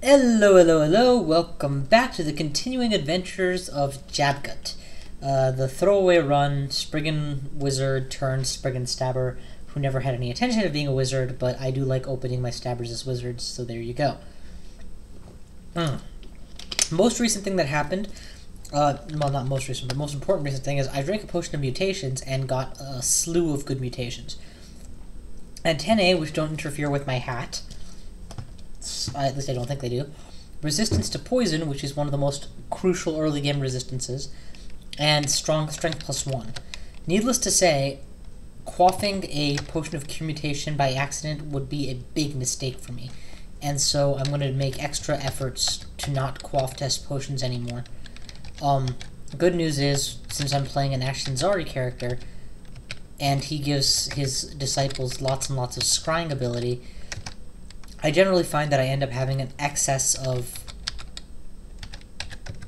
Hello, hello, hello! Welcome back to the continuing adventures of JabGut. The throwaway run, Spriggan wizard turned Spriggan stabber, who never had any intention of being a wizard, but I do like opening my stabbers as wizards, so there you go. Most recent thing that happened, well, not most recent, but most important recent thing is I drank a potion of mutations and got a slew of good mutations. And 10A, which don't interfere with my hat. At least I don't think they do. Resistance to poison, which is one of the most crucial early game resistances, and strong strength +1. Needless to say, quaffing a potion of cure mutation by accident would be a big mistake for me, and so I'm going to make extra efforts to not quaff test potions anymore. Good news is, since I'm playing an Ashanzari character, and he gives his disciples lots and lots of scrying ability, I generally find that I end up having an excess of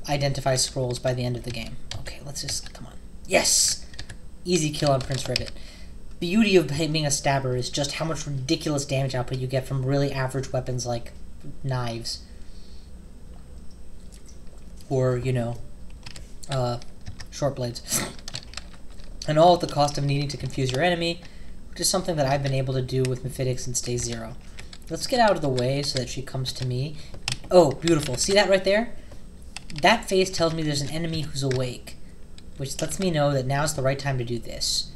identify scrolls by the end of the game. Okay, let's just, come on. Yes! Easy kill on Prince Ribbit. Beauty of being a stabber is just how much ridiculous damage output you get from really average weapons like knives. Or, you know, short blades. And all at the cost of needing to confuse your enemy, which is something that I've been able to do with Mephitic since day 0. Let's get out of the way so that she comes to me. Oh, beautiful. See that right there? That face tells me there's an enemy who's awake, which lets me know that now's the right time to do this.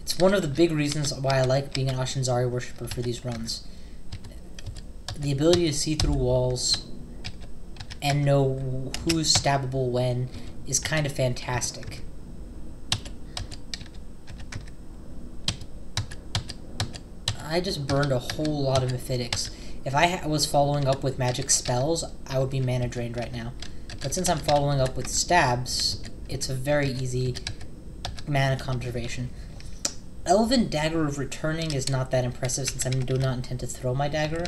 It's one of the big reasons why I like being an Ashanzari worshipper for these runs. The ability to see through walls and know who's stabbable when is kind of fantastic. I just burned a whole lot of Mephitics. If I was following up with magic spells, I would be mana drained right now. But since I'm following up with stabs, it's a very easy mana conservation. Elven Dagger of Returning is not that impressive since I do not intend to throw my dagger.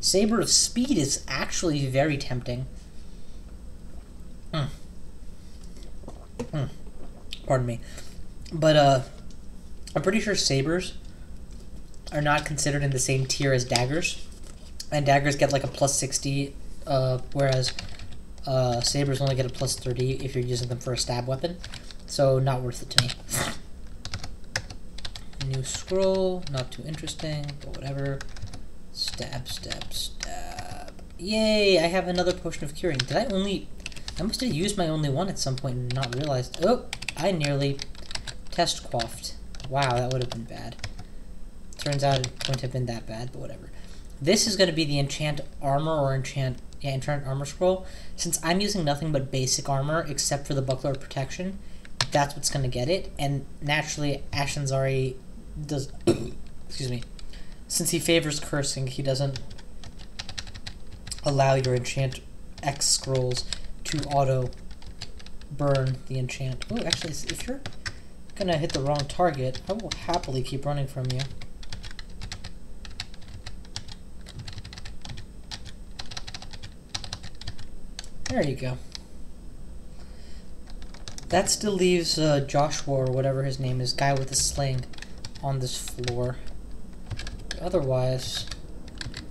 Saber of Speed is actually very tempting. Pardon me. But, I'm pretty sure sabers are not considered in the same tier as daggers, and daggers get like a +60, whereas sabers only get a +30 if you're using them for a stab weapon, so not worth it to me. New scroll, not too interesting, but whatever. Stab, stab, stab. Yay, I have another potion of curing. I must have used my only one at some point and not realized. Oh, I nearly test quaffed. Wow, that would have been bad. Turns out it wouldn't have been that bad, but whatever. This is going to be the enchant armor or enchant armor scroll. Since I'm using nothing but basic armor except for the buckler of protection, that's what's going to get it. And naturally, Ashanzari does. Excuse me. Since he favors cursing, he doesn't allow your enchant X scrolls to auto burn the enchant. Oh, actually, if you're gonna hit the wrong target, I will happily keep running from you. There you go. That still leaves Joshua, or whatever his name is, guy with the sling, on this floor. But otherwise,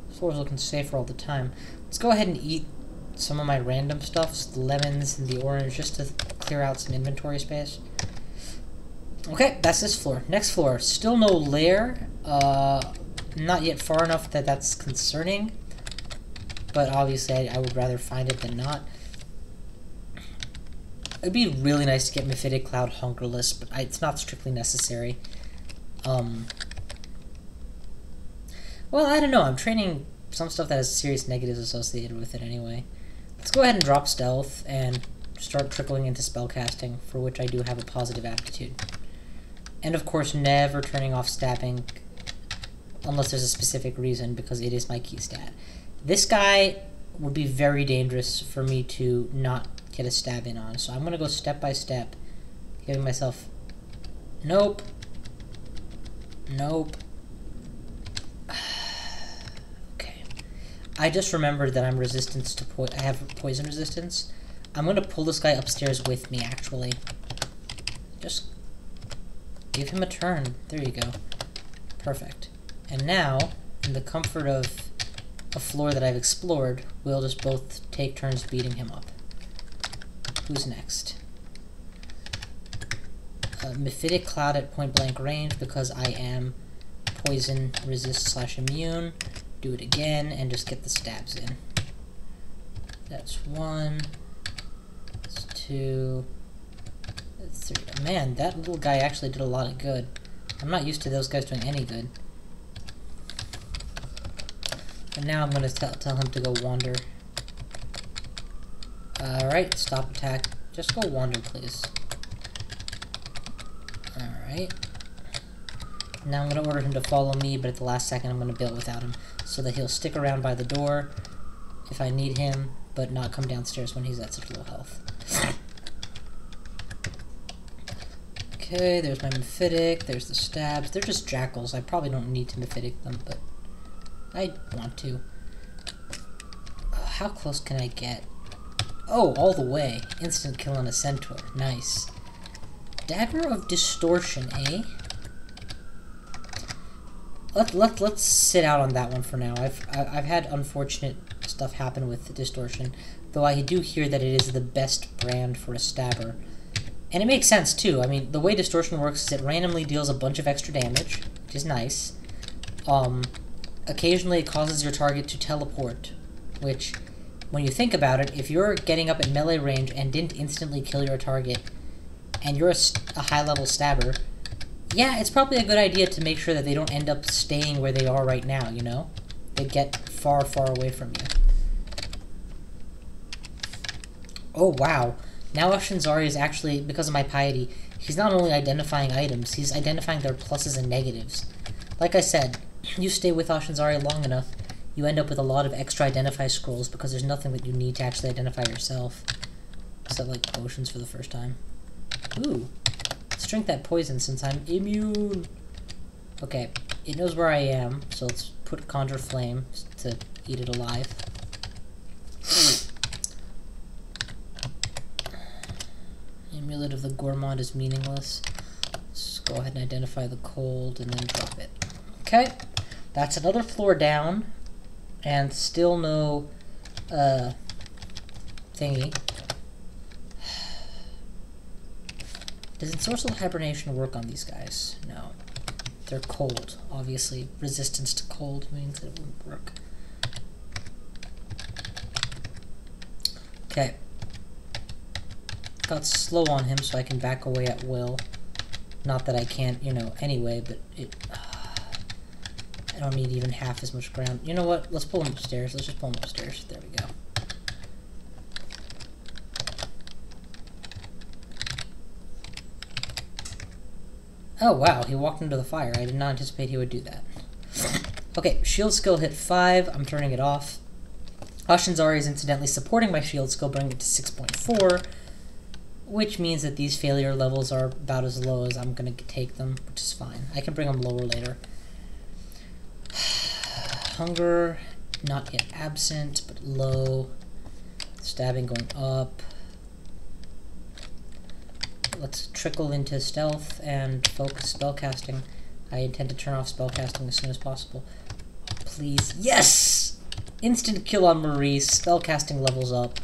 the floor's looking safer all the time. Let's go ahead and eat some of my random stuffs, the lemons and the orange, just to clear out some inventory space. Okay, that's this floor. Next floor, still no Lair. Not yet far enough that that's concerning, but obviously I would rather find it than not. It'd be really nice to get Mephitic Cloud Hungerless, but it's not strictly necessary. Well, I don't know. I'm training some stuff that has serious negatives associated with it anyway. Let's go ahead and drop stealth and start trickling into spellcasting, for which I do have a positive aptitude. And of course, never turning off stabbing unless there's a specific reason, because it is my key stat. This guy would be very dangerous for me to not get a stab in on, so I'm going to go step by step, giving myself... Nope. Nope. Okay. I just remembered that I'm resistant to I have poison resistance. I'm going to pull this guy upstairs with me, actually. Just give him a turn. There you go. Perfect. And now, in the comfort of a floor that I've explored, we'll just both take turns beating him up. Who's next? Mephitic Cloud at point blank range because I am poison resist / immune. Do it again and just get the stabs in. That's 1. That's 2. That's 3. Man, that little guy actually did a lot of good. I'm not used to those guys doing any good. And now I'm going to tell him to go wander. Alright, stop attack. Just go wander, please. Alright. Now I'm going to order him to follow me, but at the last second I'm going to bail without him, so that he'll stick around by the door if I need him, but not come downstairs when he's at such low health. Okay, there's my Mephitic, there's the stabs. They're just jackals. I probably don't need to Mephitic them, but I want to. How close can I get? Oh, all the way. Instant kill on a centaur. Nice. Dagger of Distortion, eh? Let's sit out on that one for now. I've had unfortunate stuff happen with Distortion, though I do hear that it is the best brand for a stabber. And it makes sense, too. I mean, the way Distortion works is it randomly deals a bunch of extra damage, which is nice. Occasionally it causes your target to teleport, which, when you think about it, if you're getting up at melee range and didn't instantly kill your target, and you're a high-level stabber, yeah, it's probably a good idea to make sure that they don't end up staying where they are right now, you know? They get far, far away from you. Oh, wow. Now Ashinzari is actually, because of my piety, he's not only identifying items, he's identifying their pluses and negatives. Like I said, you stay with Ashinzari long enough, you end up with a lot of extra identify scrolls because there's nothing that you need to actually identify yourself. Except, like, potions for the first time. Ooh. Let's drink that poison since I'm immune. Okay, it knows where I am, so let's put Conjure Flame to eat it alive. Amulet of the Gourmand is meaningless. Let's go ahead and identify the cold and then drop it. Okay, that's another floor down, and still no thingy. Does Ensorcelled Hibernation work on these guys? No. They're cold. Obviously, resistance to cold means that it wouldn't work. Okay. Got slow on him so I can back away at will. Not that I can't, you know, anyway, but it... I don't need even half as much ground. You know what? Let's pull him upstairs. Let's just pull him upstairs. There we go. Oh, wow, he walked into the fire. I did not anticipate he would do that. Okay, shield skill hit 5. I'm turning it off. Ashinzari is incidentally supporting my shield skill, bringing it to 6.4, which means that these failure levels are about as low as I'm going to take them, which is fine. I can bring them lower later. Hunger, not yet absent, but low. Stabbing going up. Let's trickle into stealth and focus spellcasting. I intend to turn off spellcasting as soon as possible. Please. Yes! Instant kill on Maurice. Spellcasting levels up.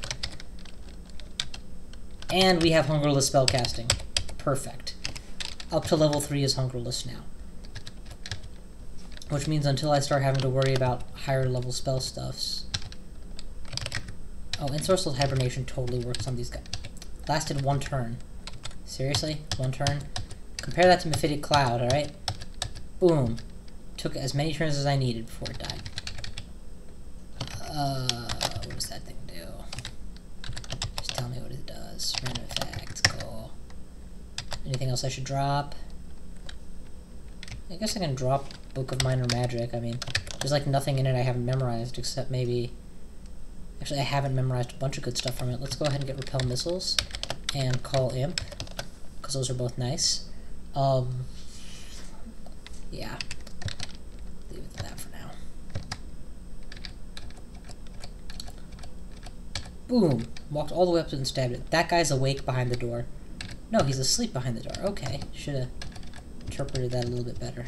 And we have Hungerless spellcasting. Perfect. Up to level 3 is Hungerless now. Which means until I start having to worry about higher level spell stuffs. Oh, Ensorcelled Hibernation totally works on these guys. Lasted 1 turn. Seriously? 1 turn? Compare that to Mephitic Cloud, alright? Boom. Took as many turns as I needed before it died. What does that thing do? Just tell me what it does. Random effect. Cool. Anything else I should drop? I guess I can drop Book of Minor Magic. I mean, there's like nothing in it I haven't memorized except maybe... Actually, I haven't memorized a bunch of good stuff from it. Let's go ahead and get Repel Missiles and Call Imp, because those are both nice. Yeah. Leave it at that for now. Boom! Walked all the way up to it and stabbed it. That guy's awake behind the door. No, he's asleep behind the door. Okay. Should have interpreted that a little bit better.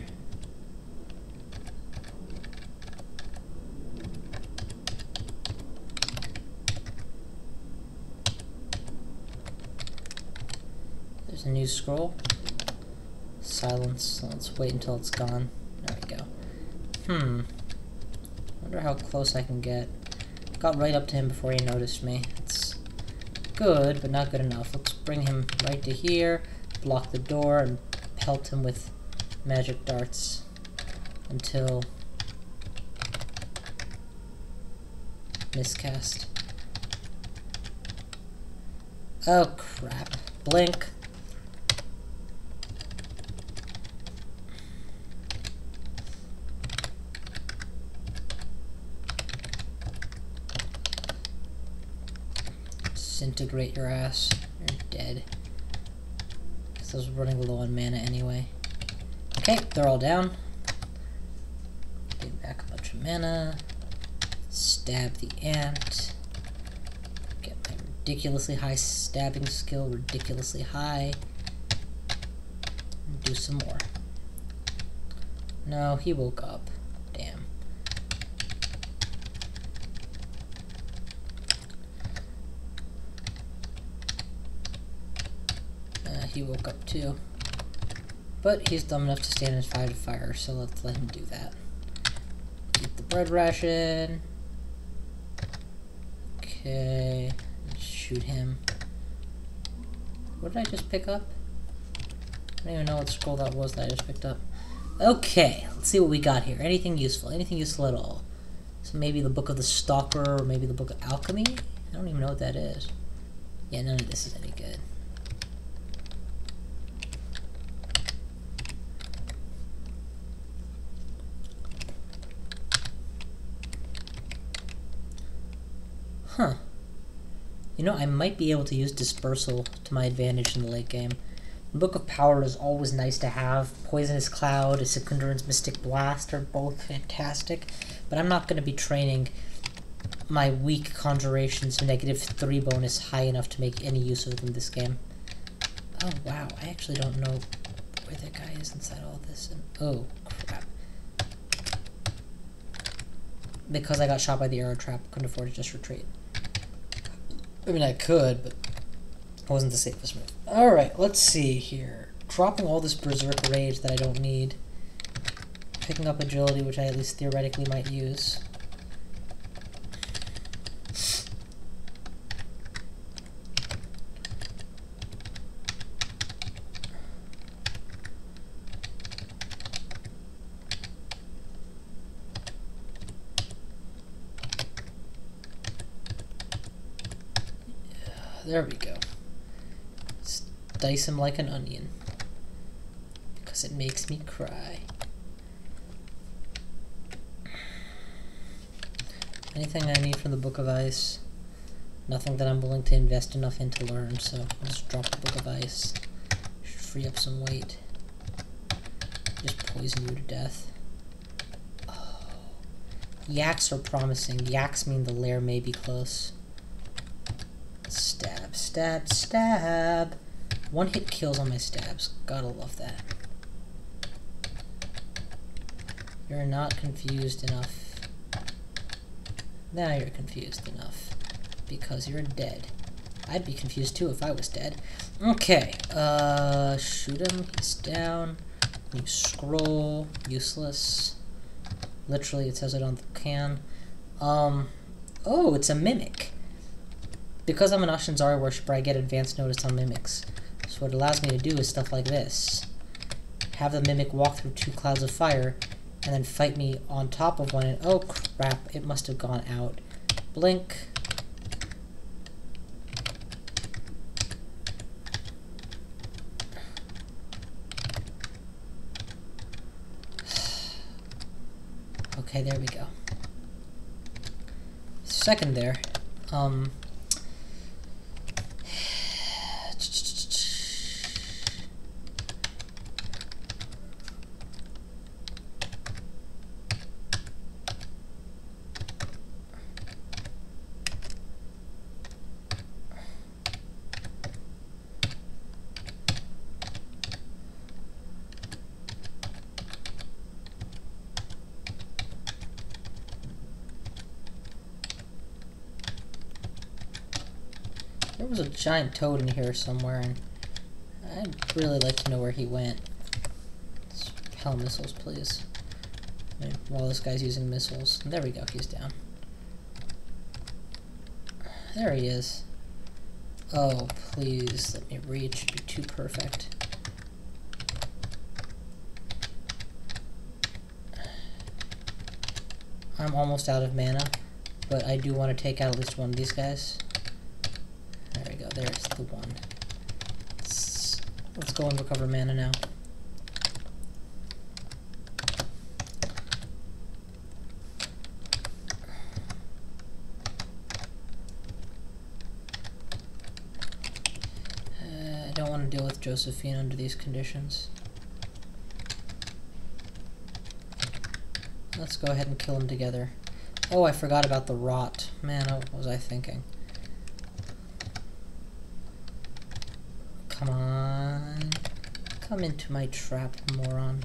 There's a new scroll. Silence. Let's wait until it's gone. There we go. Wonder how close I can get. Got right up to him before he noticed me. It's good, but not good enough. Let's bring him right to here, block the door, and pelt him with magic darts until... miscast. Oh crap. Blink. Disintegrate your ass. You're dead. Because I was running low on mana anyway. Okay, they're all down. Get back a bunch of mana. Stab the ant. Get my ridiculously high stabbing skill, ridiculously high. And do some more. No, he woke up. Damn. He woke up too. But he's dumb enough to stand and fight a fire, so let's let him do that. Eat the bread ration. Okay. Shoot him. What did I just pick up? I don't even know what scroll that was that I just picked up. Okay, let's see what we got here. Anything useful at all. So maybe the Book of the Stalker, or maybe the Book of Alchemy? I don't even know what that is. Yeah, none of this is any good. Huh. You know, I might be able to use Dispersal to my advantage in the late game. The Book of Power is always nice to have. Poisonous Cloud, Secundurance Mystic Blast are both fantastic. But I'm not going to be training my weak Conjuration's -3 bonus high enough to make any use of them in this game. Oh, wow. I actually don't know where that guy is inside all this. And, oh, crap. Because I got shot by the arrow trap, couldn't afford to just retreat. I mean, I could, but it wasn't the safest move. Alright, let's see here. Dropping all this Berserk Rage that I don't need. Picking up Agility, which I at least theoretically might use. There we go. Just dice him like an onion. Because it makes me cry. Anything I need from the Book of Ice? Nothing that I'm willing to invest enough in to learn, so I'll just drop the Book of Ice. Should free up some weight. Just poison you to death. Oh. Yaks are promising. Yaks mean the lair may be close. Stab, stab, stab. One hit kills on my stabs. Gotta love that. You're not confused enough. Now you're confused enough. Because you're dead. I'd be confused too if I was dead. Okay. Shoot him. He's down. New scroll. Useless. Literally, it says it on the can. Oh, it's a mimic. Because I'm an Ashanzari worshiper, I get advanced notice on mimics. So what it allows me to do is stuff like this. Have the mimic walk through 2 clouds of fire, and then fight me on top of one, and oh crap, it must have gone out. Blink. Okay, there we go. Second there. There was a giant toad in here somewhere, and I'd really like to know where he went. Hell missiles, please. While this guy's using missiles. There we go, he's down. There he is. Oh, please, let me reach. It'd be too perfect. I'm almost out of mana, but I do want to take out at least one of these guys. There we go, there's the one. Let's go and recover mana now. I don't want to deal with Josephine under these conditions. Let's go ahead and kill them together. Oh, I forgot about the rot. Man, what was I thinking? Come on. Come into my trap, moron.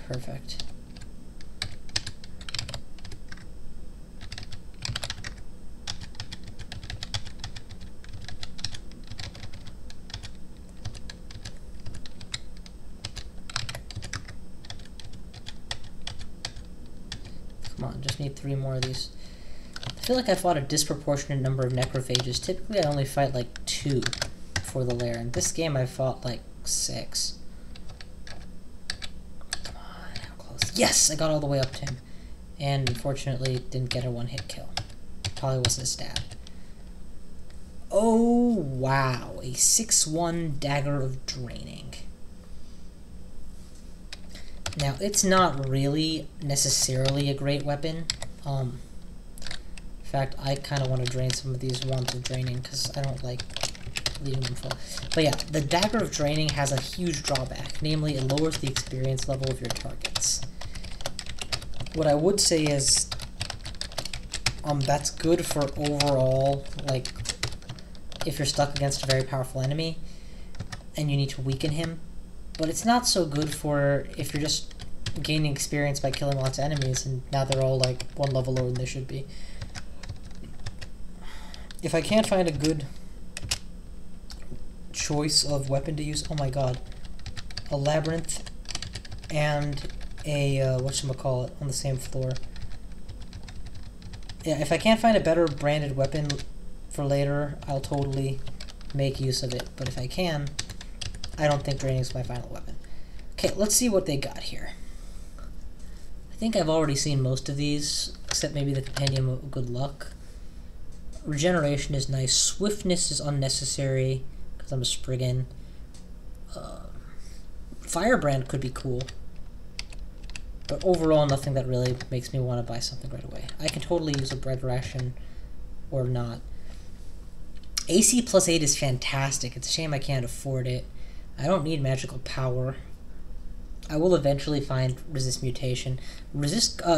Perfect. Come on, just need 3 more of these. I feel like I fought a disproportionate number of necrophages. Typically I only fight like 2 for the Lair. In this game I fought like 6. Come on, how close? Yes! I got all the way up to him. And unfortunately didn't get a 1-hit kill. Probably wasn't a stab. Oh wow, a 6-1 Dagger of Draining. Now, it's not really necessarily a great weapon. In fact, I kind of want to drain some of these wands of draining because I don't like leaving them full. But yeah, the Dagger of Draining has a huge drawback. Namely, it lowers the experience level of your targets. What I would say is, that's good for overall, like, if you're stuck against a very powerful enemy and you need to weaken him. But it's not so good for if you're just gaining experience by killing lots of enemies and now they're all like 1 level lower than they should be. If I can't find a good choice of weapon to use, oh my god, a Labyrinth and a, whatchamacallit, on the same floor. Yeah, if I can't find a better branded weapon for later, I'll totally make use of it. But if I can, I don't think draining is my final weapon. Okay, let's see what they got here. I think I've already seen most of these, except maybe the Compendium of Good Luck. Regeneration is nice. Swiftness is unnecessary, because I'm a Spriggan. Firebrand could be cool. But overall, nothing that really makes me want to buy something right away. I can totally use a bread ration, or not. AC plus 8 is fantastic. It's a shame I can't afford it. I don't need magical power. I will eventually find resist mutation.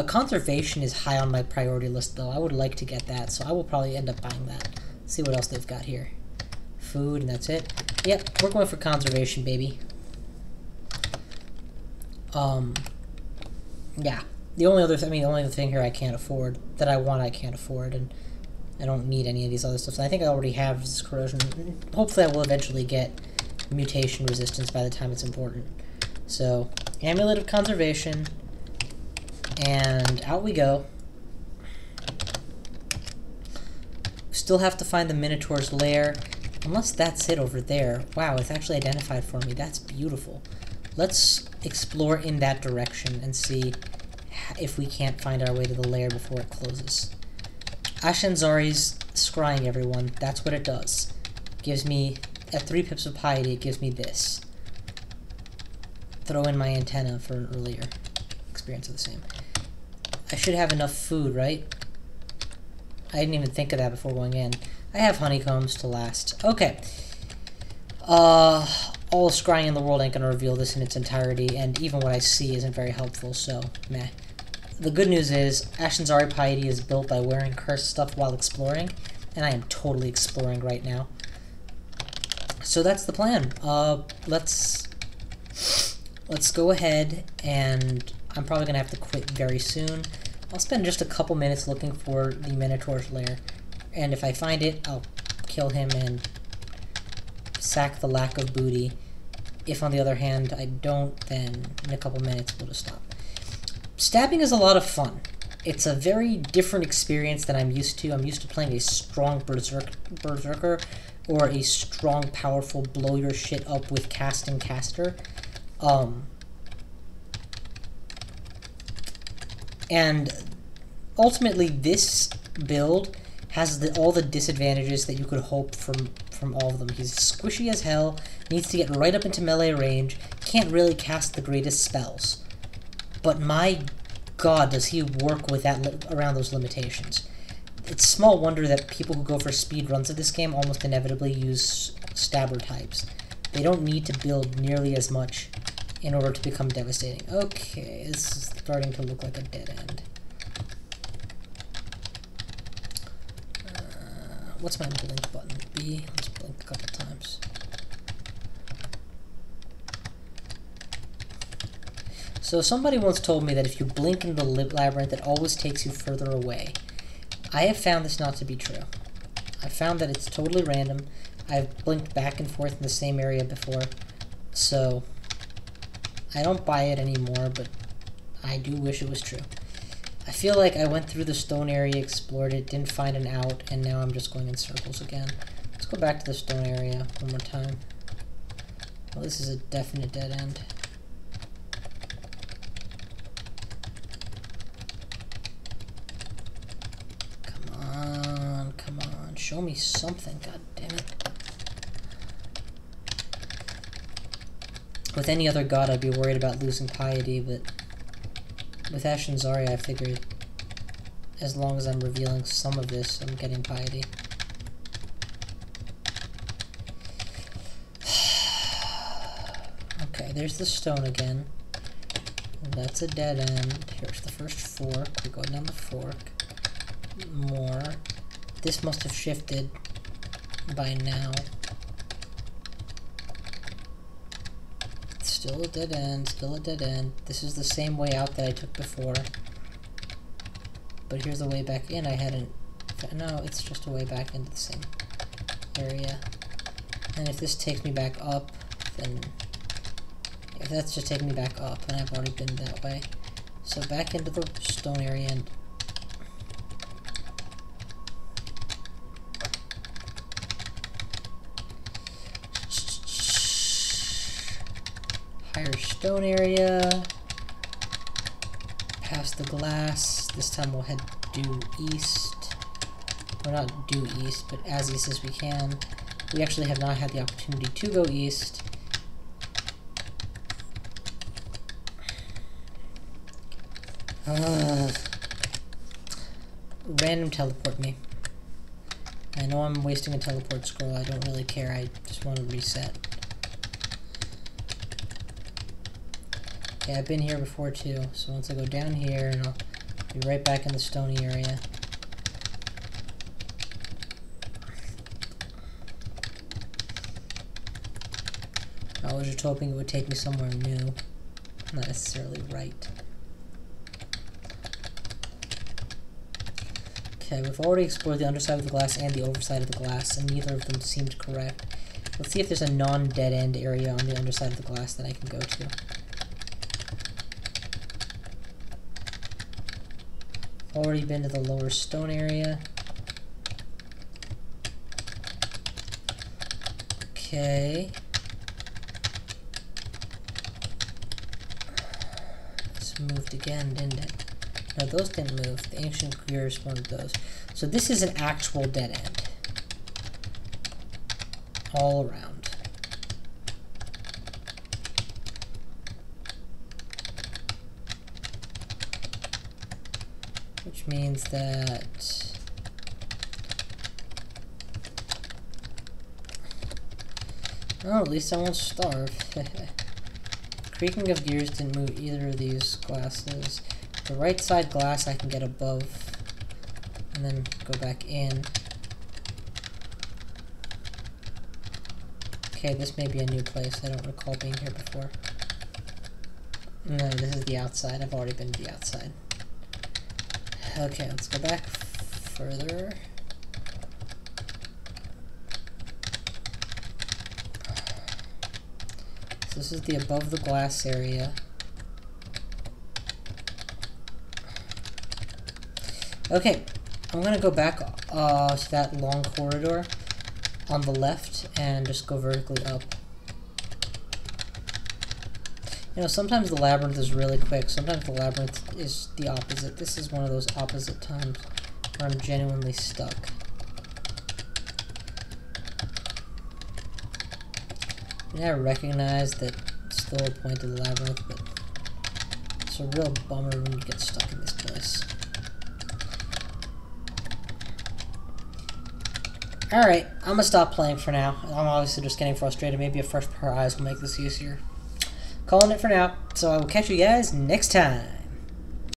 Conservation is high on my priority list though. I would like to get that, so I will probably end up buying that. Let's see what else they've got here. Food, and that's it. Yep, we're going for conservation, baby. Yeah. The only other thing here I can't afford, that I can't afford, and I don't need any of these other stuff. So I think I already have this corrosion. Hopefully I will eventually get mutation resistance by the time it's important. So, Amulet of Conservation, and out we go. Still have to find the Minotaur's lair, unless that's it over there. Wow, it's actually identified for me. That's beautiful. Let's explore in that direction and see if we can't find our way to the lair before it closes. Ashanzari's scrying everyone. That's what it does. Gives me, at 3 pips of piety, it gives me this. Throw in my antenna for an earlier experience of the same. I should have enough food, right? I didn't even think of that before going in. I have honeycombs to last. Okay. All scrying in the world ain't gonna reveal this in its entirety, and even what I see isn't very helpful, so meh. The good news is, Ashanzari Piety is built by wearing cursed stuff while exploring, and I am totally exploring right now. So that's the plan. Let's go ahead, and I'm probably gonna have to quit very soon. I'll spend just a couple minutes looking for the Minotaur's lair, and if I find it, I'll kill him and sack the lack of booty. If, on the other hand, I don't, then in a couple minutes we'll just stop. Stabbing is a lot of fun. It's a very different experience than I'm used to. I'm used to playing a strong berserker or a strong, powerful, blow your shit up with casting caster. And ultimately, this build has all the disadvantages that you could hope from all of them. He's squishy as hell, needs to get right up into melee range, can't really cast the greatest spells. But my god, does he work with that around those limitations. It's small wonder that people who go for speed runs of this game almost inevitably use stabber types. They don't need to build nearly as much in order to become devastating. Okay, this is starting to look like a dead end. What's my blink button? B? Let's blink a couple times. So somebody once told me that if you blink in the labyrinth, it always takes you further away. I have found this not to be true. I found that it's totally random. I've blinked back and forth in the same area before, so I don't buy it anymore, but I do wish it was true. I feel like I went through the stone area, explored it, didn't find an out, and now I'm just going in circles again. Let's go back to the stone area one more time. Well, this is a definite dead end. Come on, show me something, god damn it. With any other god, I'd be worried about losing piety, but with Ash and Zarya, I figured as long as I'm revealing some of this, I'm getting piety. Okay, there's the stone again. That's a dead end. Here's the first fork. We go down the fork. More. This must have shifted by now. Still a dead end, still a dead end. This is the same way out that I took before. But here's the way back in. I hadn't... No, it's just a way back into the same area. And if this takes me back up, then... If that's just taking me back up, then I've already been that way. So back into the stone area and... Higher stone area. Past the glass. This time we'll head due east. Or not due east, but as east as we can. We actually have not had the opportunity to go east. Random teleport me. I know I'm wasting a teleport scroll. I don't really care. I just want to reset. Okay, I've been here before too. So once I go down here, and I'll be right back in the stony area. I was just hoping it would take me somewhere new. Not necessarily right. Okay, we've already explored the underside of the glass and the overside of the glass, and neither of them seemed correct. Let's see if there's a non-dead end area on the underside of the glass that I can go to. Already been to the lower stone area. Okay. This moved again, didn't it? No, those didn't move. The ancient gears, one of those. So this is an actual dead end. All around. Which means that... Oh, at least I won't starve. Creaking of gears didn't move either of these glasses. The right side glass I can get above and then go back in. Okay, this may be a new place. I don't recall being here before. No, this is the outside. I've already been to the outside. Okay, let's go back further. So this is the above the glass area. Okay, I'm gonna go back to that long corridor on the left and just go vertically up. You know, sometimes the labyrinth is really quick, sometimes the labyrinth is the opposite. This is one of those opposite times where I'm genuinely stuck. Yeah, I recognize that it's still a point of the labyrinth, but it's a real bummer when you get stuck in this place. Alright, I'm gonna stop playing for now. I'm obviously just getting frustrated. Maybe a fresh pair of eyes will make this easier. Calling it for now, so I will catch you guys next time.